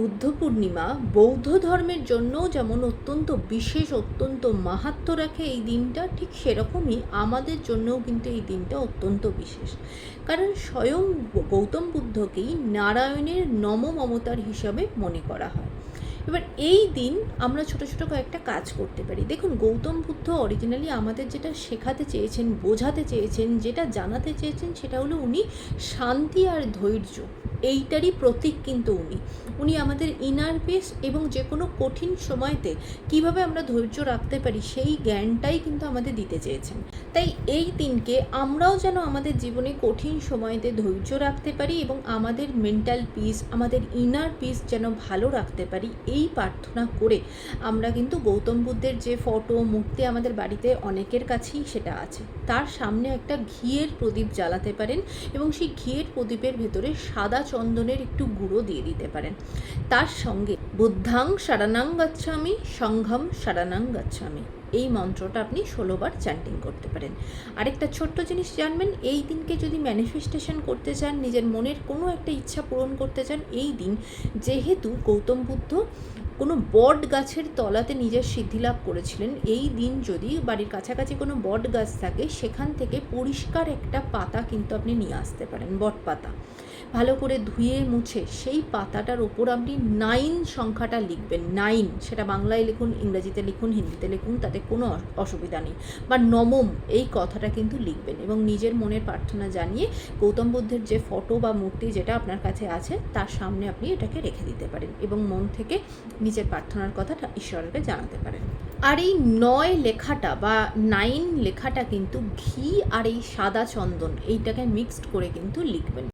বুদ্ধ পূর্ণিমা বৌদ্ধ ধর্মের জন্য যেমন অত্যন্ত বিশেষ, অত্যন্ত মাহাত্ম্য রাখে এই দিনটা, ঠিক সেরকমই আমাদের জন্যও কিন্তু এই দিনটা অত্যন্ত বিশেষ। কারণ স্বয়ং গৌতম বুদ্ধকেই নারায়ণের নমঃ অবতার হিসাবে মনে করা হয়। এবার এই দিন আমরা ছোট ছোট কয়েকটা কাজ করতে পারি। দেখুন, গৌতম বুদ্ধ অরিজিনালি আমাদের যেটা শেখাতে চেয়েছেন, বোঝাতে চেয়েছেন, যেটা জানাতে চেয়েছেন, সেটা হলো উনি শান্তি আর ধৈর্য, এইটারই প্রতীক কিন্তু উনি আমাদের ইনার পিস এবং যে কোনো কঠিন সময়তে কিভাবে আমরা ধৈর্য রাখতে পারি সেই জ্ঞানটাই কিন্তু আমাদের দিতে চেয়েছেন। তাই এই দিনকে আমরাও যেন আমাদের জীবনে কঠিন সময়তে ধৈর্য রাখতে পারি এবং আমাদের মেন্টাল পিস, আমাদের ইনার পিস যেন ভালো রাখতে পারি, এই প্রার্থনা করে আমরা কিন্তু গৌতম বুদ্ধের যে ফটো, মূর্তি আমাদের বাড়িতে অনেকের কাছেই সেটা আছে, তার সামনে একটা ঘিয়ের প্রদীপ জ্বালাতে পারেন এবং সেই ঘিয়ের প্রদীপের ভেতরে সাদা চন্দনের একটু গুঁড়ো দিয়ে দিতে পারেন। তার সঙ্গে বুদ্ধাং শরণাং গচ্ছামি, সংঘম শরণাং গচ্ছামি, এই মন্ত্রটা আপনি 16 বার চ্যান্টিং করতে পারেন। আরেকটা ছোট্ট জিনিস জানবেন, এই দিনকে যদি ম্যানিফেস্টেশন করতে চান, নিজের মনের কোনো একটা ইচ্ছা পূরণ করতে চান, এই দিন যেহেতু গৌতম বুদ্ধ কোনো বট গাছের তলাতে নিজের সিদ্ধিলাভ করেছিলেন, এই দিন যদি বাড়ির কাছাকাছি কোনো বট গাছ থাকে, সেখান থেকে পরিষ্কার একটা পাতা কিন্তু আপনি নিয়ে আসতে পারেন, বট পাতা ভালো করে ধুয়ে মুছে সেই পাতাটার ওপর আপনি 9 সংখ্যাটা লিখবেন। 9, সেটা বাংলায় লিখুন, ইংরেজিতে লিখুন, হিন্দিতে লিখুন, তাতে কোনো অসুবিধা নেই, বা নমম এই কথাটা কিন্তু লিখবেন এবং নিজের মনের প্রার্থনা জানিয়ে গৌতম বুদ্ধের যে ফটো বা মূর্তি যেটা আপনার কাছে আছে তার সামনে আপনি এটাকে রেখে দিতে পারেন এবং মন থেকে নিজের প্রার্থনার কথাটা ঈশ্বরকে জানাতে পারেন। আর এই 9 লেখাটা বা 9 লেখাটা কিন্তু ঘি আর এই সাদা চন্দন এইটাকে মিক্সড করে কিন্তু লিখবেন।